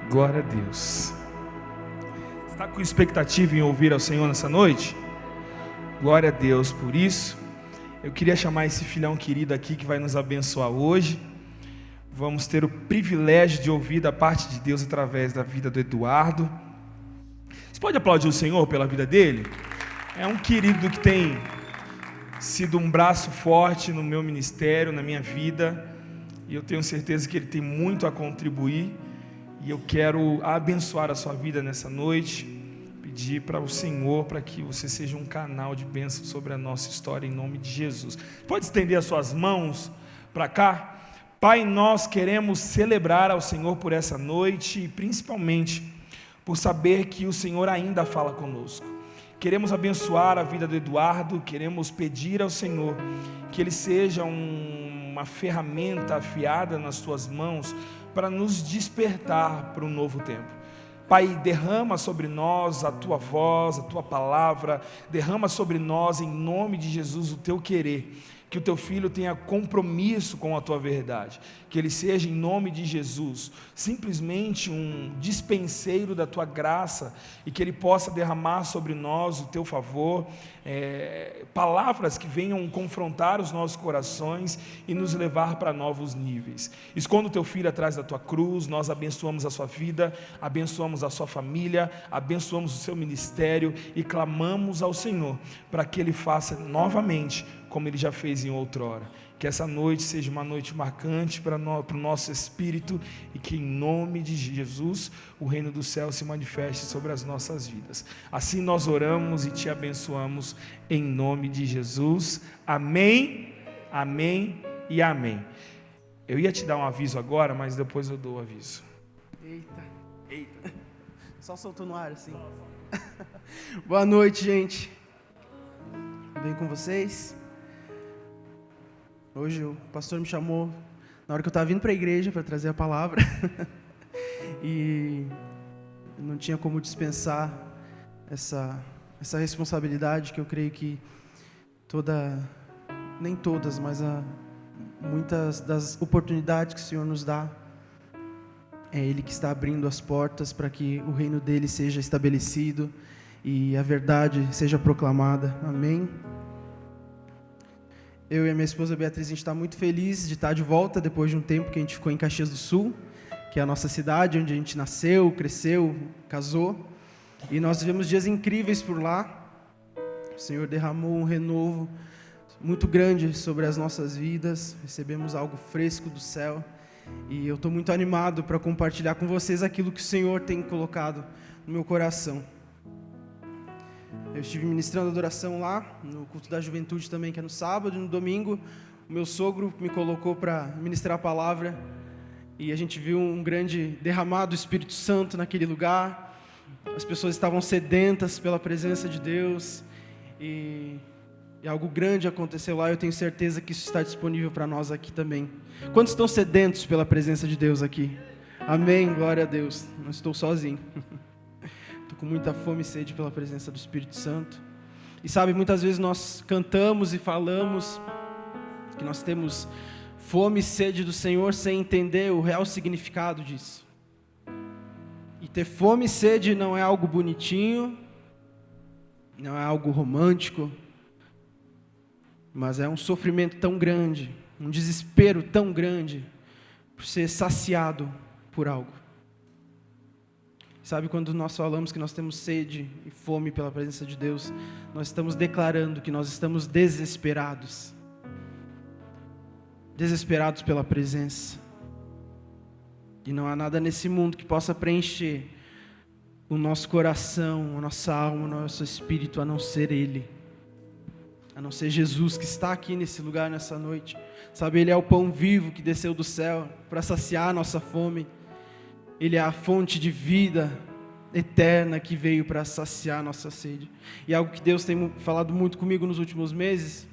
Glória a Deus. Está com expectativa em ouvir ao Senhor nessa noite? Glória a Deus por isso. Eu queria chamar esse filhão querido aqui que vai nos abençoar hoje. Vamos ter o privilégio de ouvir da parte de Deus através da vida do Eduardo. Você pode aplaudir o Senhor pela vida dele? É um querido que tem sido um braço forte no meu ministério, na minha vida, e eu tenho certeza que ele tem muito a contribuir, e eu quero abençoar a sua vida nessa noite, pedir para o Senhor para que você seja um canal de bênção sobre a nossa história, em nome de Jesus. Pode estender as suas mãos para cá? Pai, nós queremos celebrar ao Senhor por essa noite, e principalmente por saber que o Senhor ainda fala conosco. Queremos abençoar a vida do Eduardo, queremos pedir ao Senhor que ele seja uma ferramenta afiada nas tuas mãos para nos despertar para um novo tempo. Pai, derrama sobre nós a tua voz, a tua palavra, derrama sobre nós em nome de Jesus o teu querer, que o teu filho tenha compromisso com a tua verdade, que ele seja em nome de Jesus simplesmente um dispenseiro da tua graça, e que ele possa derramar sobre nós o teu favor, palavras que venham confrontar os nossos corações e nos levar para novos níveis. Esconda o teu filho atrás da tua cruz. Nós abençoamos a sua vida, abençoamos a sua família, abençoamos o seu ministério e clamamos ao Senhor para que ele faça novamente como ele já fez em outrora. Que essa noite seja uma noite marcante para o nosso espírito, e que em nome de Jesus o reino do céu se manifeste sobre as nossas vidas. Assim nós oramos e te abençoamos em nome de Jesus. Amém, amém e amém. Eu ia te dar um aviso agora, mas depois eu dou o aviso. Eita. Só soltou no ar assim. Boa noite, gente. Tudo bem com vocês? Hoje o pastor me chamou na hora que eu estava vindo para a igreja para trazer a palavra e não tinha como dispensar essa responsabilidade, que eu creio que nem todas, mas muitas das oportunidades que o Senhor nos dá, é Ele que está abrindo as portas para que o reino dEle seja estabelecido e a verdade seja proclamada. Amém? Eu e a minha esposa Beatriz, a gente está muito feliz de estar de volta depois de um tempo que a gente ficou em Caxias do Sul, que é a nossa cidade, onde a gente nasceu, cresceu, casou. E nós vivemos dias incríveis por lá. O Senhor derramou um renovo muito grande sobre as nossas vidas. Recebemos algo fresco do céu. E eu estou muito animado para compartilhar com vocês aquilo que o Senhor tem colocado no meu coração. Eu estive ministrando adoração lá, no culto da juventude também, que é no sábado, e no domingo o meu sogro me colocou para ministrar a palavra, e a gente viu um grande derramado do Espírito Santo naquele lugar. As pessoas estavam sedentas pela presença de Deus, e algo grande aconteceu lá. Eu tenho certeza que isso está disponível para nós aqui também. Quantos estão sedentos pela presença de Deus aqui? Amém, glória a Deus. Não estou sozinho. Com muita fome e sede pela presença do Espírito Santo. E sabe, muitas vezes nós cantamos e falamos que nós temos fome e sede do Senhor sem entender o real significado disso. E ter fome e sede não é algo bonitinho, não é algo romântico, mas é um sofrimento tão grande, um desespero tão grande por ser saciado por algo. Sabe, quando nós falamos que nós temos sede e fome pela presença de Deus, nós estamos declarando que nós estamos desesperados. Desesperados pela presença. E não há nada nesse mundo que possa preencher o nosso coração, a nossa alma, o nosso espírito, a não ser Ele. A não ser Jesus, que está aqui nesse lugar nessa noite. Sabe, Ele é o pão vivo que desceu do céu para saciar a nossa fome. Ele é a fonte de vida eterna que veio para saciar a nossa sede. E algo que Deus tem falado muito comigo nos últimos meses,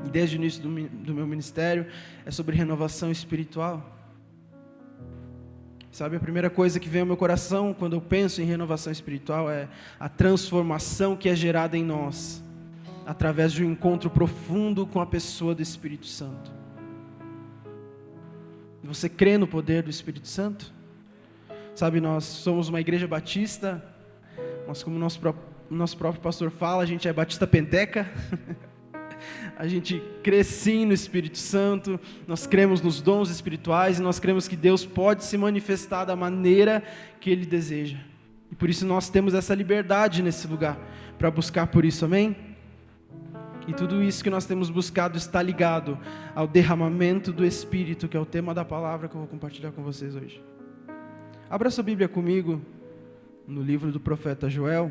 e desde o início do meu ministério, é sobre renovação espiritual. Sabe, a primeira coisa que vem ao meu coração quando eu penso em renovação espiritual é a transformação que é gerada em nós. através de um encontro profundo com a pessoa do Espírito Santo. Você crê no poder do Espírito Santo? Sabe, nós somos uma igreja batista, mas como o nosso próprio pastor fala, a gente é batista penteca. A gente crê sim no Espírito Santo, nós cremos nos dons espirituais e nós cremos que Deus pode se manifestar da maneira que Ele deseja. E por isso nós temos essa liberdade nesse lugar, para buscar por isso, amém? E tudo isso que nós temos buscado está ligado ao derramamento do Espírito, que é o tema da palavra que eu vou compartilhar com vocês hoje. Abra sua Bíblia comigo no livro do profeta Joel.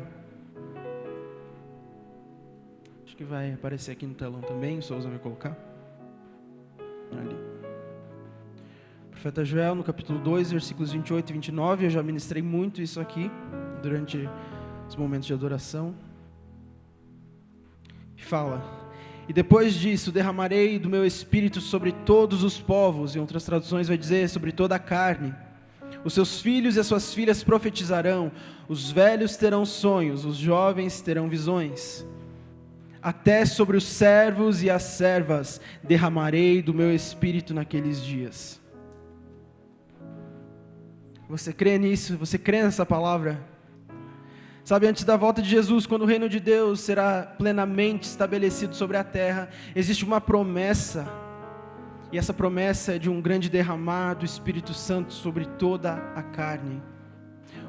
Acho que vai aparecer aqui no telão também, o Souza vai colocar. Ali. Profeta Joel, no capítulo 2, versículos 28 e 29, eu já ministrei muito isso aqui, durante os momentos de adoração. Fala: e depois disso derramarei do meu espírito sobre todos os povos, em outras traduções vai dizer, sobre toda a carne. Os seus filhos e as suas filhas profetizarão, os velhos terão sonhos, os jovens terão visões. Até sobre os servos e as servas derramarei do meu espírito naqueles dias. Você crê nisso? Você crê nessa palavra? Sabe, antes da volta de Jesus, quando o reino de Deus será plenamente estabelecido sobre a terra, existe uma promessa, e essa promessa é de um grande derramar do Espírito Santo sobre toda a carne,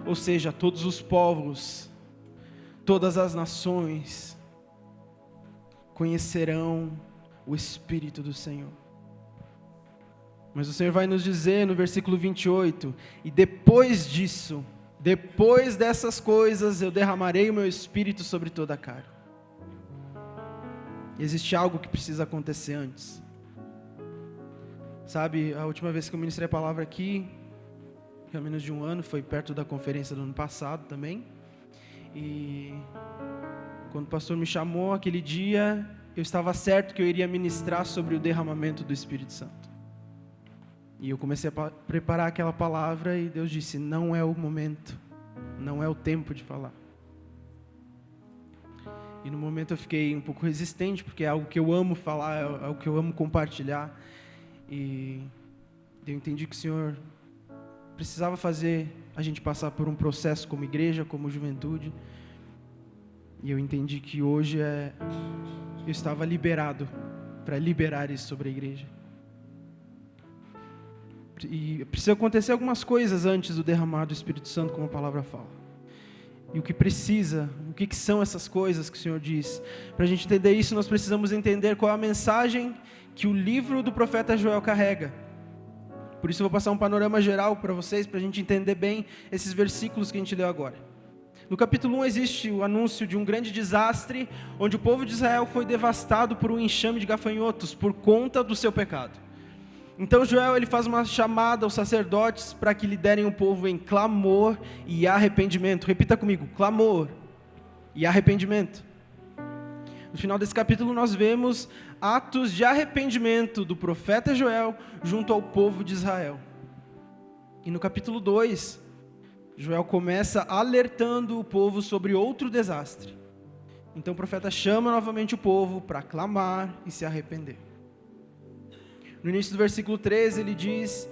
ou seja, todos os povos, todas as nações conhecerão o Espírito do Senhor. Mas o Senhor vai nos dizer no versículo 28, e depois disso, depois dessas coisas, eu derramarei o meu Espírito sobre toda a carne. Existe algo que precisa acontecer antes. Sabe, a última vez que eu ministrei a palavra aqui, há menos de um ano, foi perto da conferência do ano passado também. E quando o pastor me chamou aquele dia, eu estava certo que eu iria ministrar sobre o derramamento do Espírito Santo. E eu comecei a preparar aquela palavra e Deus disse: não é o momento, não é o tempo de falar. E no momento eu fiquei um pouco resistente, porque é algo que eu amo falar, é algo que eu amo compartilhar. E eu entendi que o Senhor precisava fazer a gente passar por um processo como igreja, como juventude. E eu entendi que hoje eu estava liberado para liberar isso sobre a igreja. E precisa acontecer algumas coisas antes do derramar do Espírito Santo, como a palavra fala. E o que que são essas coisas que o Senhor diz? Para a gente entender isso, nós precisamos entender qual é a mensagem que o livro do profeta Joel carrega. Por isso eu vou passar um panorama geral para vocês, para a gente entender bem esses versículos que a gente leu agora. No capítulo 1 existe o anúncio de um grande desastre, onde o povo de Israel foi devastado por um enxame de gafanhotos, por conta do seu pecado. Então Joel ele faz uma chamada aos sacerdotes para que liderem o povo em clamor e arrependimento. Repita comigo: clamor e arrependimento. No final desse capítulo nós vemos atos de arrependimento do profeta Joel junto ao povo de Israel. E no capítulo 2, Joel começa alertando o povo sobre outro desastre. Então o profeta chama novamente o povo para clamar e se arrepender. No início do versículo 13 ele diz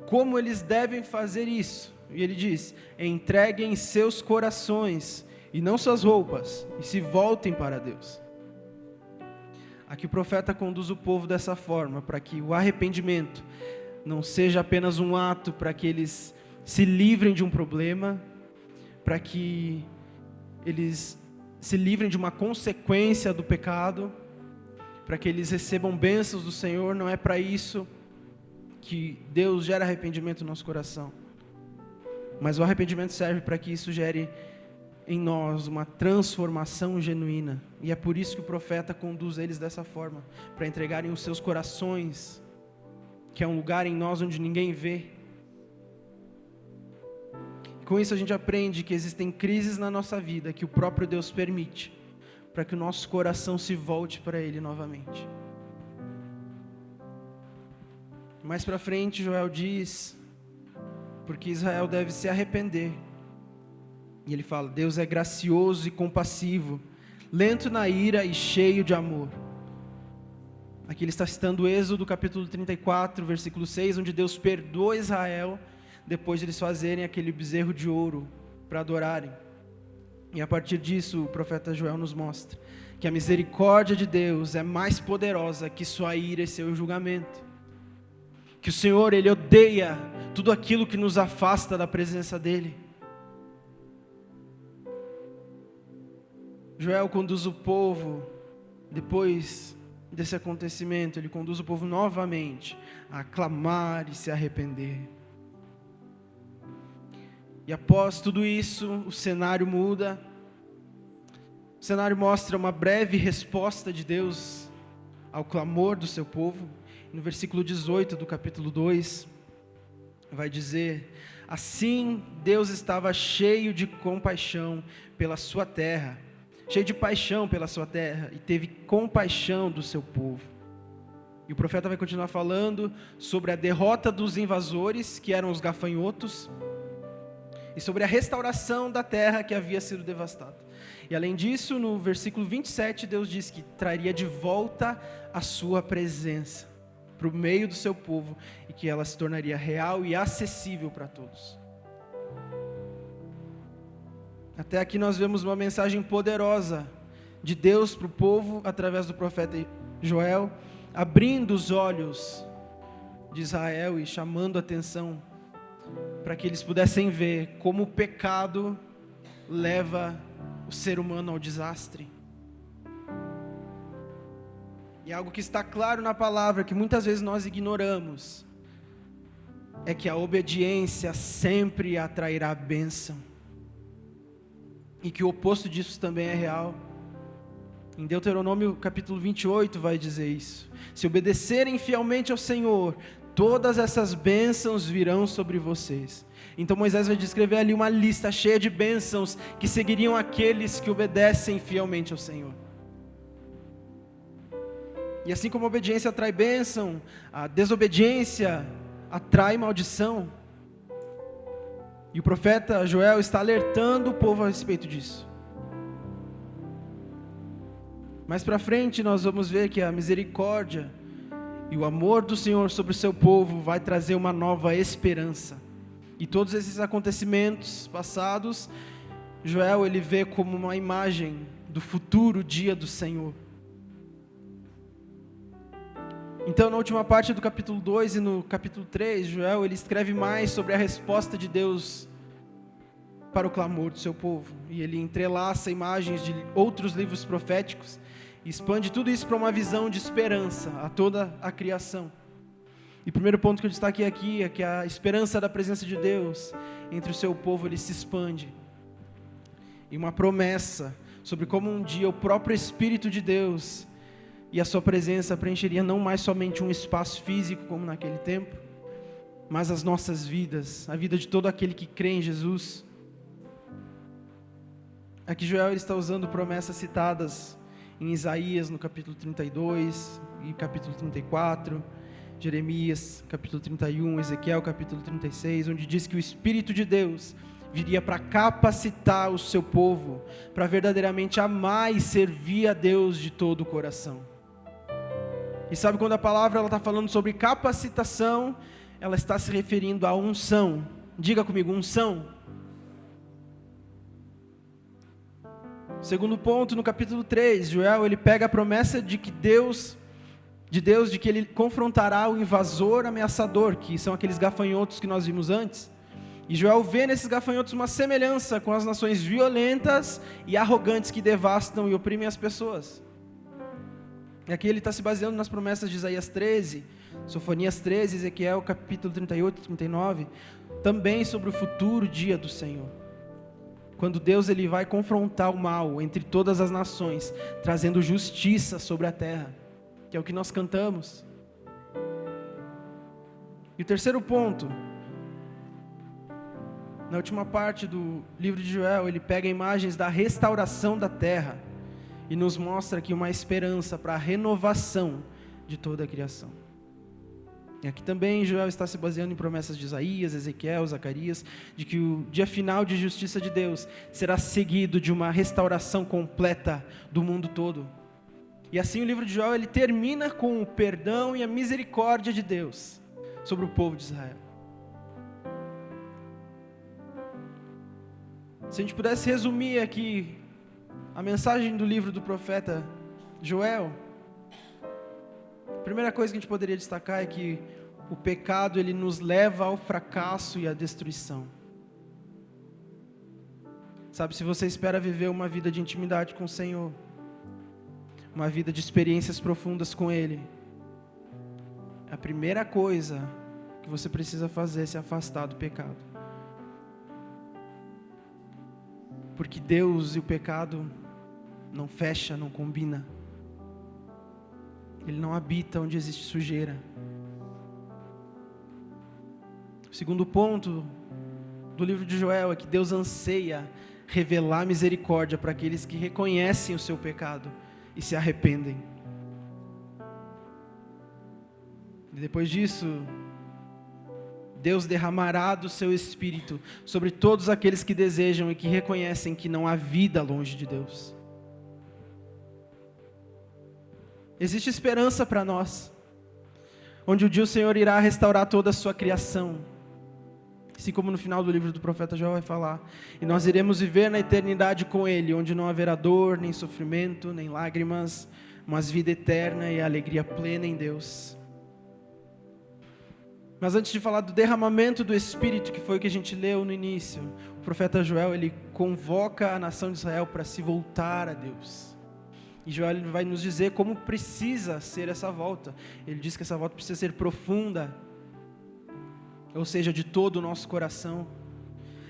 como eles devem fazer isso. E ele diz: entreguem seus corações e não suas roupas, e se voltem para Deus. Aqui o profeta conduz o povo dessa forma, para que o arrependimento não seja apenas um ato para que eles se livrem de um problema, para que eles se livrem de uma consequência do pecado, para que eles recebam bênçãos do Senhor. Não é para isso que Deus gera arrependimento no nosso coração. Mas o arrependimento serve para que isso gere em nós uma transformação genuína. E é por isso que o profeta conduz eles dessa forma, para entregarem os seus corações, que é um lugar em nós onde ninguém vê. Com isso a gente aprende que existem crises na nossa vida que o próprio Deus permite, para que o nosso coração se volte para Ele novamente. Mais para frente Joel diz, porque Israel deve se arrepender. E ele fala: Deus é gracioso e compassivo, lento na ira e cheio de amor. Aqui ele está citando Êxodo capítulo 34, versículo 6, onde Deus perdoa Israel depois de eles fazerem aquele bezerro de ouro para adorarem. E a partir disso o profeta Joel nos mostra que a misericórdia de Deus é mais poderosa que sua ira e seu julgamento. Que o Senhor, Ele odeia tudo aquilo que nos afasta da presença dEle. Joel conduz o povo, depois desse acontecimento, ele conduz o povo novamente a clamar e se arrepender. E após tudo isso, o cenário muda. O cenário mostra uma breve resposta de Deus ao clamor do seu povo. No versículo 18 do capítulo 2, vai dizer: assim Deus estava cheio de compaixão pela sua terra, cheio de paixão pela sua terra, e teve compaixão do seu povo. E o profeta vai continuar falando sobre a derrota dos invasores, que eram os gafanhotos, e sobre a restauração da terra que havia sido devastada. E além disso, no versículo 27, Deus diz que traria de volta a sua presença para o meio do seu povo, e que ela se tornaria real e acessível para todos. Até aqui nós vemos uma mensagem poderosa de Deus para o povo, através do profeta Joel, abrindo os olhos de Israel e chamando a atenção para que eles pudessem ver como o pecado leva o ser humano ao desastre. E algo que está claro na palavra, que muitas vezes nós ignoramos, é que a obediência sempre atrairá bênção. E que o oposto disso também é real. Em Deuteronômio capítulo 28 vai dizer isso: se obedecerem fielmente ao Senhor, todas essas bênçãos virão sobre vocês. Então Moisés vai descrever ali uma lista cheia de bênçãos que seguiriam aqueles que obedecem fielmente ao Senhor. E assim como a obediência atrai bênção, a desobediência atrai maldição. E o profeta Joel está alertando o povo a respeito disso. Mais para frente nós vamos ver que a misericórdia e o amor do Senhor sobre o seu povo vai trazer uma nova esperança. E todos esses acontecimentos passados, Joel ele vê como uma imagem do futuro dia do Senhor. Então, na última parte do capítulo 2 e no capítulo 3, Joel ele escreve mais sobre a resposta de Deus para o clamor do seu povo. E ele entrelaça imagens de outros livros proféticos e expande tudo isso para uma visão de esperança a toda a criação. E o primeiro ponto que eu destaquei aqui é que a esperança da presença de Deus entre o seu povo ele se expande. E uma promessa sobre como um dia o próprio Espírito de Deus e a sua presença preencheria não mais somente um espaço físico como naquele tempo, mas as nossas vidas, a vida de todo aquele que crê em Jesus. Aqui Joel está usando promessas citadas em Isaías no capítulo 32 e capítulo 34, Jeremias capítulo 31, Ezequiel capítulo 36, onde diz que o Espírito de Deus viria para capacitar o seu povo, para verdadeiramente amar e servir a Deus de todo o coração. E sabe quando a palavra está falando sobre capacitação, ela está se referindo à unção. Diga comigo, unção. Segundo ponto, no capítulo 3, Joel ele pega a promessa de Deus de que ele confrontará o invasor ameaçador, que são aqueles gafanhotos que nós vimos antes. E Joel vê nesses gafanhotos uma semelhança com as nações violentas e arrogantes que devastam e oprimem as pessoas. E aqui ele está se baseando nas promessas de Isaías 13, Sofonias 13, Ezequiel capítulo 38 e 39, também sobre o futuro dia do Senhor. Quando Deus ele vai confrontar o mal entre todas as nações, trazendo justiça sobre a terra, que é o que nós cantamos. E o terceiro ponto, na última parte do livro de Joel, ele pega imagens da restauração da terra e nos mostra aqui uma esperança para a renovação de toda a criação. E aqui também Joel está se baseando em promessas de Isaías, Ezequiel, Zacarias, de que o dia final de justiça de Deus será seguido de uma restauração completa do mundo todo. E assim o livro de Joel ele termina com o perdão e a misericórdia de Deus sobre o povo de Israel. Se a gente pudesse resumir aqui a mensagem do livro do profeta Joel, a primeira coisa que a gente poderia destacar é que o pecado ele nos leva ao fracasso e à destruição. Sabe, se você espera viver uma vida de intimidade com o Senhor, uma vida de experiências profundas com Ele, a primeira coisa que você precisa fazer é se afastar do pecado. Porque Deus e o pecado não fecha, não combina. Ele não habita onde existe sujeira. O segundo ponto do livro de Joel é que Deus anseia revelar misericórdia para aqueles que reconhecem o seu pecado e se arrependem. E depois disso, Deus derramará do seu Espírito sobre todos aqueles que desejam e que reconhecem que não há vida longe de Deus. Existe esperança para nós, onde um dia o Senhor irá restaurar toda a sua criação, assim como no final do livro do profeta Joel vai falar, e nós iremos viver na eternidade com Ele, onde não haverá dor, nem sofrimento, nem lágrimas, mas vida eterna e alegria plena em Deus. Mas antes de falar do derramamento do Espírito, que foi o que a gente leu no início, o profeta Joel, ele convoca a nação de Israel para se voltar a Deus. E Joel vai nos dizer como precisa ser essa volta. Ele diz que essa volta precisa ser profunda, ou seja, de todo o nosso coração.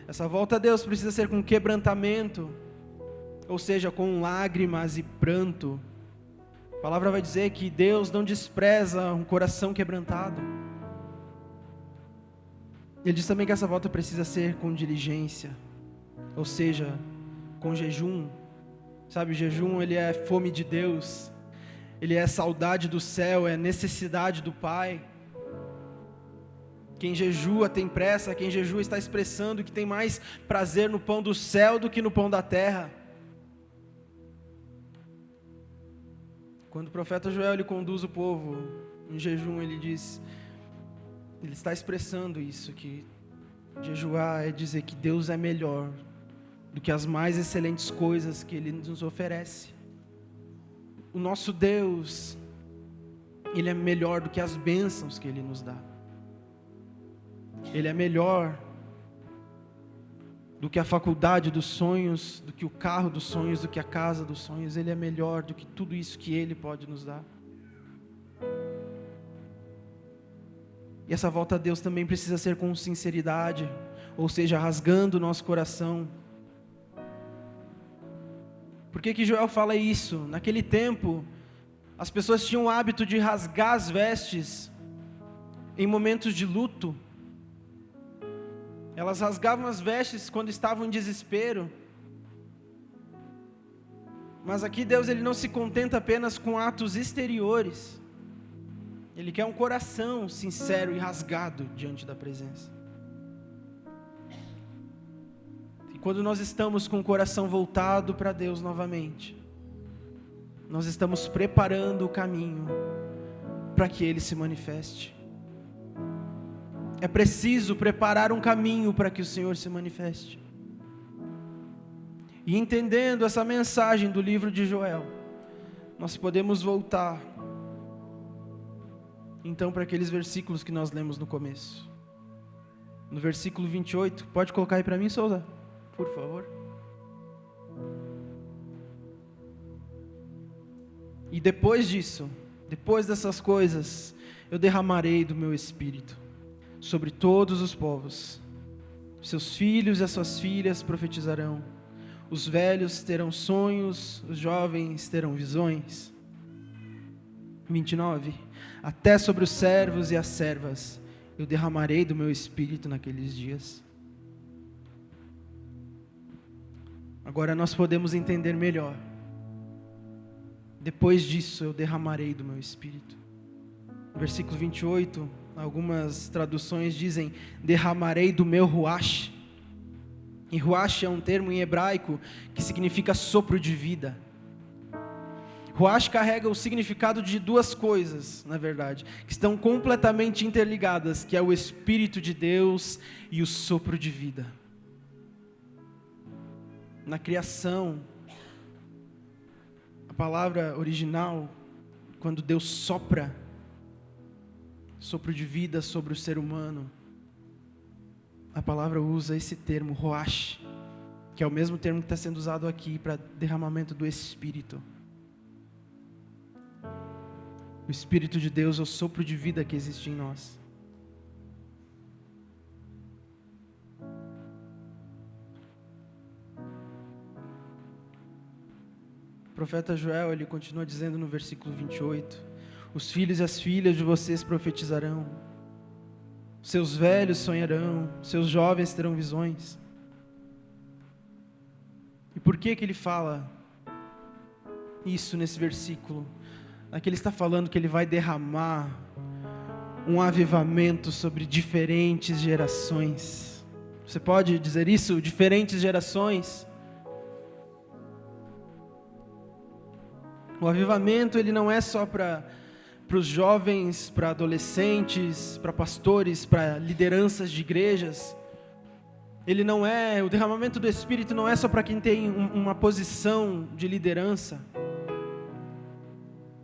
Essa volta a Deus precisa ser com quebrantamento, ou seja, com lágrimas e pranto. A palavra vai dizer que Deus não despreza um coração quebrantado. Ele diz também que essa volta precisa ser com diligência, ou seja, com jejum. Sabe, o jejum ele é fome de Deus, ele é saudade do céu, é necessidade do Pai. Quem jejua tem pressa, quem jejua está expressando que tem mais prazer no pão do céu do que no pão da terra. Quando o profeta Joel ele conduz o povo em jejum, ele diz, ele está expressando isso, que jejuar é dizer que Deus é melhor do que as mais excelentes coisas que Ele nos oferece. O nosso Deus, Ele é melhor do que as bênçãos que Ele nos dá. Ele é melhor do que a faculdade dos sonhos, do que o carro dos sonhos, do que a casa dos sonhos. Ele é melhor do que tudo isso que Ele pode nos dar. E essa volta a Deus também precisa ser com sinceridade, ou seja, rasgando o nosso coração. Por que Joel fala isso? Naquele tempo, as pessoas tinham o hábito de rasgar as vestes em momentos de luto. Elas rasgavam as vestes quando estavam em desespero. Mas aqui Deus ele não se contenta apenas com atos exteriores. Ele quer um coração sincero e rasgado diante da presença. E quando nós estamos com o coração voltado para Deus novamente, nós estamos preparando o caminho para que Ele se manifeste. É preciso preparar um caminho para que o Senhor se manifeste. E entendendo essa mensagem do livro de Joel, nós podemos voltar então para aqueles versículos que nós lemos no começo. No versículo 28, pode colocar aí para mim, Souza, por favor. E depois disso, depois dessas coisas, eu derramarei do meu espírito sobre todos os povos. Seus filhos e as suas filhas profetizarão. Os velhos terão sonhos, os jovens terão visões. 29. Até sobre os servos e as servas eu derramarei do meu espírito naqueles dias. Agora nós podemos entender melhor. Depois disso eu derramarei do meu espírito. No versículo 28, Algumas traduções dizem, derramarei do meu ruach. E ruach é um termo em hebraico que significa sopro de vida. Ruach carrega o significado de duas coisas, na verdade, que estão completamente interligadas, que é o Espírito de Deus e o sopro de vida. Na criação, a palavra original, quando Deus sopra, sopro de vida sobre o ser humano, a palavra usa esse termo, ruach, que é o mesmo termo que está sendo usado aqui para derramamento do Espírito. O Espírito de Deus é o sopro de vida que existe em nós. O profeta Joel, ele continua dizendo no versículo 28, os filhos e as filhas de vocês profetizarão, seus velhos sonharão, seus jovens terão visões. E por que ele fala isso nesse versículo? Aqui ele está falando que ele vai derramar um avivamento sobre diferentes gerações. Você pode dizer isso? Diferentes gerações. O avivamento, ele não é só para os jovens, para adolescentes, para pastores, para lideranças de igrejas. O derramamento do Espírito não é só para quem tem uma posição de liderança.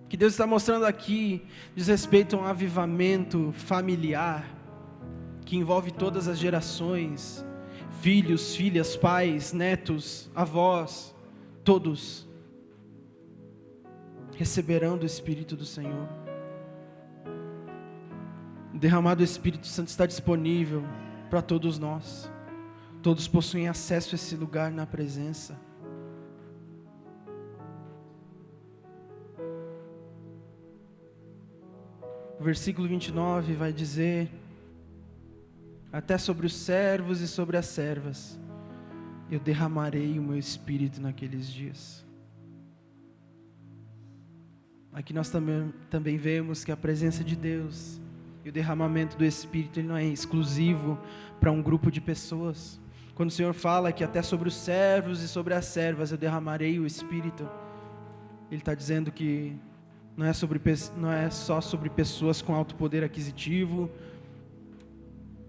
O que Deus está mostrando aqui diz respeito a um avivamento familiar, que envolve todas as gerações, filhos, filhas, pais, netos, avós, todos receberão do Espírito do Senhor. O derramado Espírito Santo está disponível para todos nós. Todos possuem acesso a esse lugar na presença. O versículo 29 vai dizer, até sobre os servos e sobre as servas, eu derramarei o meu Espírito naqueles dias. Aqui nós também vemos que a presença de Deus e o derramamento do Espírito, ele não é exclusivo para um grupo de pessoas. Quando o Senhor fala que até sobre os servos e sobre as servas eu derramarei o Espírito, Ele está dizendo que não é só sobre pessoas com alto poder aquisitivo,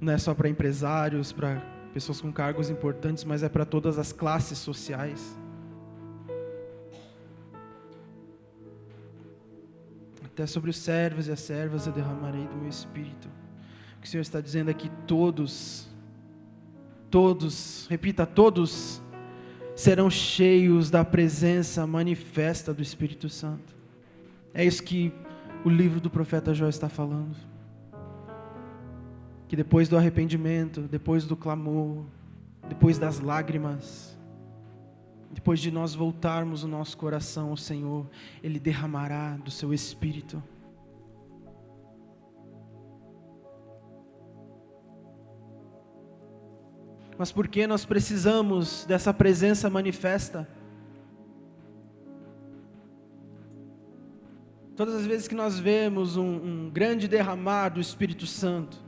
não é só para empresários, para pessoas com cargos importantes, mas é para todas as classes sociais. Até sobre os servos e as servas eu derramarei do meu Espírito. O que o Senhor está dizendo é que todos, repita, todos serão cheios da presença manifesta do Espírito Santo. É isso que o livro do profeta Joel está falando. Que depois do arrependimento, depois do clamor, depois das lágrimas, depois de nós voltarmos o nosso coração ao Senhor, Ele derramará do seu Espírito. Mas por que nós precisamos dessa presença manifesta? Todas as vezes que nós vemos um grande derramar do Espírito Santo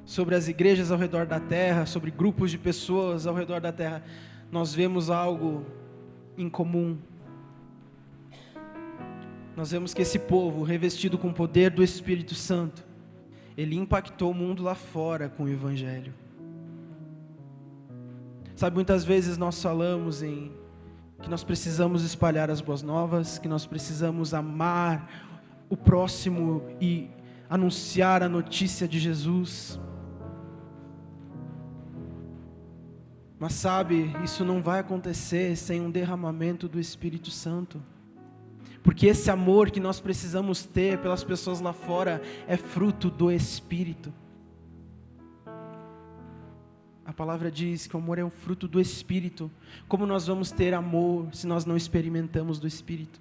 sobre as igrejas ao redor da terra, sobre grupos de pessoas ao redor da terra, nós vemos algo em comum. Nós vemos que esse povo, revestido com o poder do Espírito Santo, ele impactou o mundo lá fora com o Evangelho. Sabe, muitas vezes nós falamos que nós precisamos espalhar as boas novas, que nós precisamos amar o próximo e anunciar a notícia de Jesus. Mas sabe, isso não vai acontecer sem um derramamento do Espírito Santo. Porque esse amor que nós precisamos ter pelas pessoas lá fora é fruto do Espírito. A palavra diz que o amor é um fruto do Espírito. Como nós vamos ter amor se nós não experimentamos do Espírito?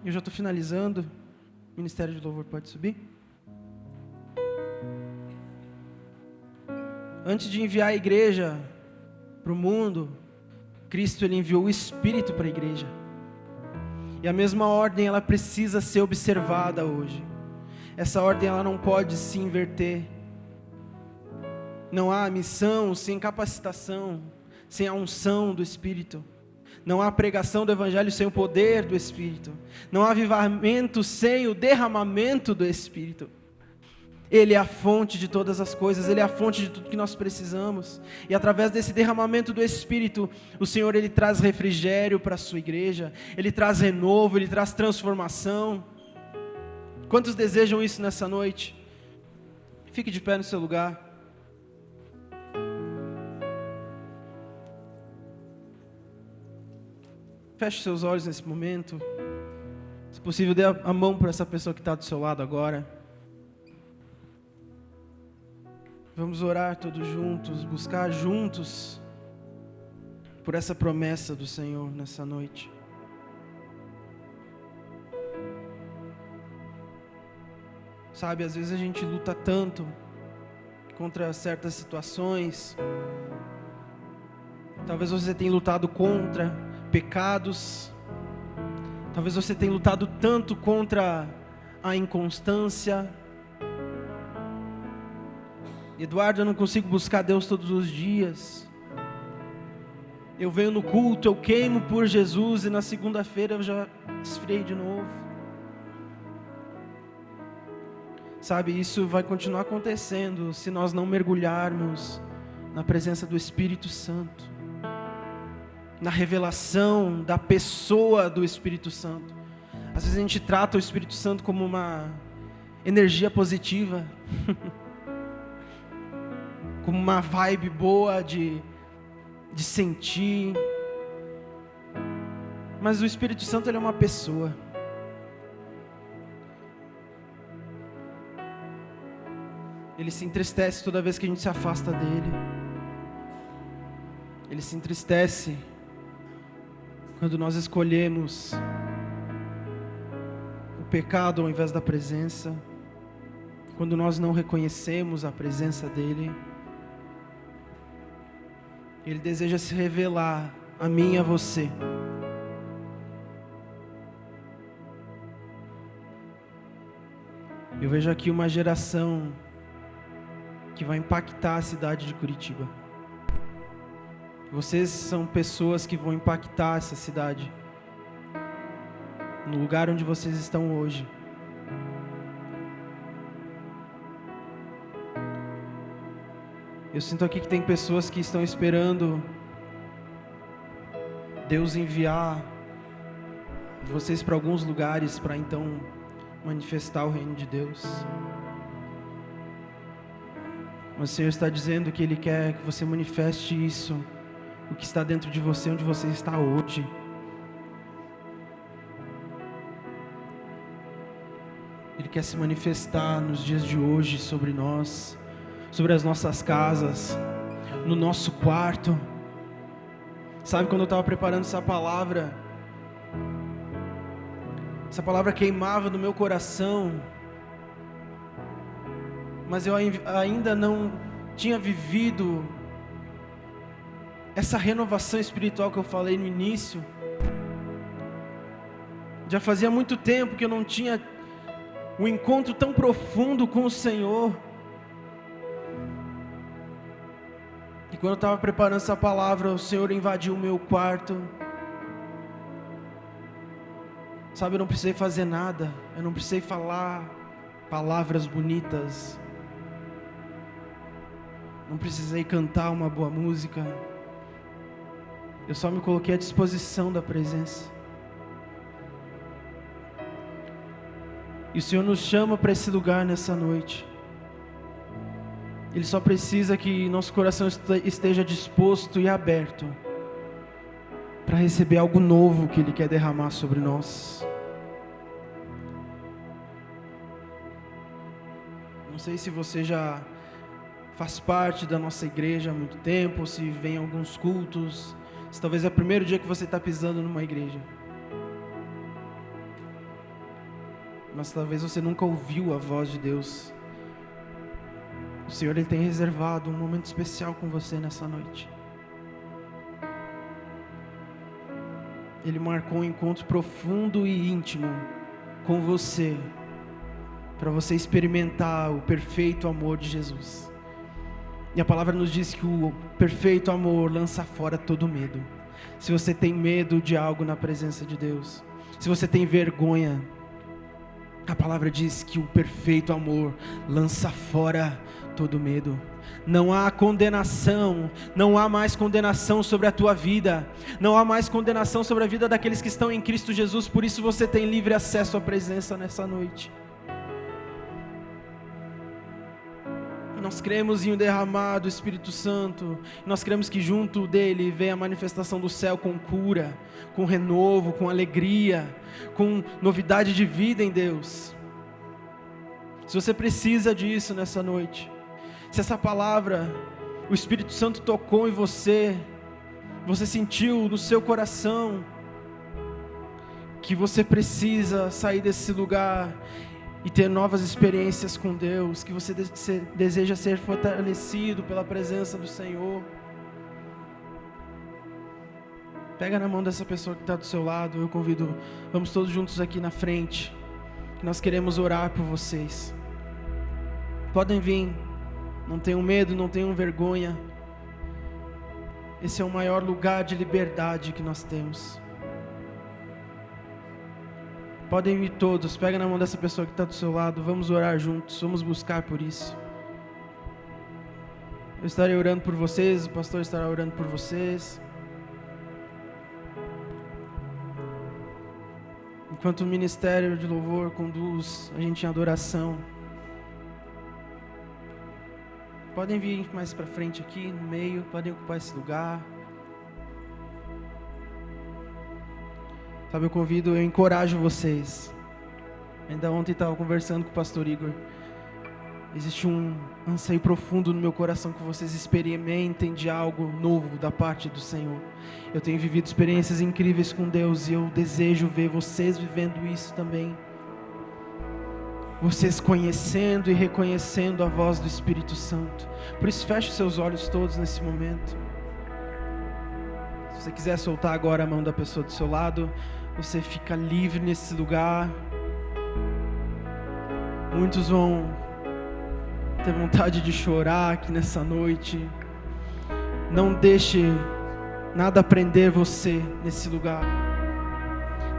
Eu já estou finalizando. O Ministério de Louvor pode subir? Antes de enviar a igreja para o mundo, Cristo ele enviou o Espírito para a igreja. E a mesma ordem, ela precisa ser observada hoje. Essa ordem, ela não pode se inverter. Não há missão sem capacitação, sem a unção do Espírito. Não há pregação do Evangelho sem o poder do Espírito. Não há avivamento sem o derramamento do Espírito. Ele é a fonte de todas as coisas, Ele é a fonte de tudo que nós precisamos. E através desse derramamento do Espírito, o Senhor, Ele traz refrigério para a sua igreja, Ele traz renovo, Ele traz transformação. Quantos desejam isso nessa noite? Fique de pé no seu lugar. Feche seus olhos nesse momento. Se possível, dê a mão para essa pessoa que está do seu lado agora. Vamos orar todos juntos, buscar juntos por essa promessa do Senhor nessa noite. Sabe, às vezes a gente luta tanto contra certas situações. Talvez você tenha lutado contra pecados. Talvez você tenha lutado tanto contra a inconstância. Eduardo, eu não consigo buscar Deus todos os dias. Eu venho no culto, eu queimo por Jesus e na segunda-feira eu já esfriei de novo. Sabe, isso vai continuar acontecendo se nós não mergulharmos na presença do Espírito Santo, na revelação da pessoa do Espírito Santo. Às vezes a gente trata o Espírito Santo como uma energia positiva, como uma vibe boa de sentir. Mas o Espírito Santo, ele é uma pessoa. Ele se entristece toda vez que a gente se afasta dele. Ele se entristece quando nós escolhemos o pecado ao invés da presença, quando nós não reconhecemos a presença dele. Ele deseja se revelar a mim e a você. Eu vejo aqui uma geração que vai impactar a cidade de Curitiba. Vocês são pessoas que vão impactar essa cidade, no lugar onde vocês estão hoje. Eu sinto aqui que tem pessoas que estão esperando Deus enviar vocês para alguns lugares para então manifestar o reino de Deus. Mas o Senhor está dizendo que Ele quer que você manifeste isso, o que está dentro de você, onde você está hoje. Ele quer se manifestar nos dias de hoje sobre nós, sobre as nossas casas, no nosso quarto. Sabe, quando eu estava preparando essa palavra queimava no meu coração, mas eu ainda não tinha vivido essa renovação espiritual que eu falei no início. Já fazia muito tempo que eu não tinha um encontro tão profundo com o Senhor. E quando eu estava preparando essa palavra, o Senhor invadiu o meu quarto. Sabe, eu não precisei fazer nada, eu não precisei falar palavras bonitas, não precisei cantar uma boa música. Eu só me coloquei à disposição da presença. E o Senhor nos chama para esse lugar nessa noite. Ele só precisa que nosso coração esteja disposto e aberto para receber algo novo que Ele quer derramar sobre nós. Não sei se você já faz parte da nossa igreja há muito tempo, se vem a alguns cultos, se talvez é o primeiro dia que você está pisando numa igreja. Mas talvez você nunca ouviu a voz de Deus. O Senhor, Ele tem reservado um momento especial com você nessa noite. Ele marcou um encontro profundo e íntimo com você, para você experimentar o perfeito amor de Jesus. E a palavra nos diz que o perfeito amor lança fora todo medo. Se você tem medo de algo na presença de Deus, se você tem vergonha, a palavra diz que o perfeito amor lança fora todo medo. Não há condenação, não há mais condenação sobre a tua vida, não há mais condenação sobre a vida daqueles que estão em Cristo Jesus. Por isso você tem livre acesso à presença nessa noite. Nós cremos em um derramar do Espírito Santo. Nós cremos que junto dele vem a manifestação do céu com cura, com renovo, com alegria, com novidade de vida em Deus. Se você precisa disso nessa noite, se essa palavra, o Espírito Santo tocou em você, você sentiu no seu coração que você precisa sair desse lugar e ter novas experiências com Deus, que você deseja ser fortalecido pela presença do Senhor, pega na mão dessa pessoa que está do seu lado. Eu convido, vamos todos juntos aqui na frente, que nós queremos orar por vocês. Podem vir, não tenham medo, não tenham vergonha. Esse é o maior lugar de liberdade que nós temos. Podem vir todos, pega na mão dessa pessoa que está do seu lado, vamos orar juntos, vamos buscar por isso. Eu estarei orando por vocês, o pastor estará orando por vocês. Enquanto o ministério de louvor conduz a gente em adoração, podem vir mais para frente aqui, no meio, podem ocupar esse lugar. Sabe, eu encorajo vocês. Ainda ontem estava conversando com o pastor Igor. Existe um anseio profundo no meu coração que vocês experimentem de algo novo da parte do Senhor. Eu tenho vivido experiências incríveis com Deus e eu desejo ver vocês vivendo isso também. Vocês conhecendo e reconhecendo a voz do Espírito Santo. Por isso feche os seus olhos todos nesse momento. Se você quiser soltar agora a mão da pessoa do seu lado, você fica livre nesse lugar. Muitos vão ter vontade de chorar aqui nessa noite. Não deixe nada prender você nesse lugar.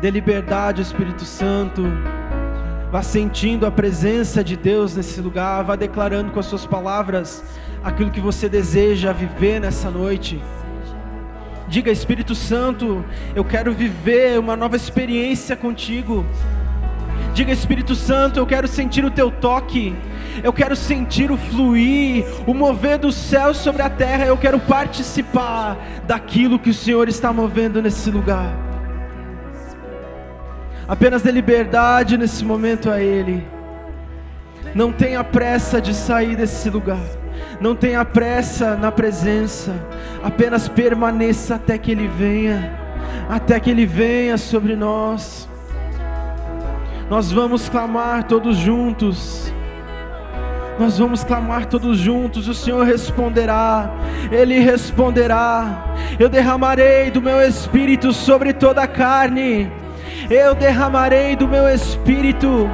Dê liberdade ao Espírito Santo. Vá sentindo a presença de Deus nesse lugar. Vá declarando com as suas palavras aquilo que você deseja viver nessa noite. Diga: Espírito Santo, eu quero viver uma nova experiência contigo. Diga: Espírito Santo, eu quero sentir o teu toque. Eu quero sentir o fluir, o mover do céu sobre a terra. Eu quero participar daquilo que o Senhor está movendo nesse lugar. Apenas dê liberdade nesse momento a Ele. Não tenha pressa de sair desse lugar. Não tenha pressa na presença. Apenas permaneça até que Ele venha. Até que Ele venha sobre nós. Nós vamos clamar todos juntos. Nós vamos clamar todos juntos. O Senhor responderá. Ele responderá. Eu derramarei do meu espírito sobre toda a carne. Eu derramarei do meu espírito.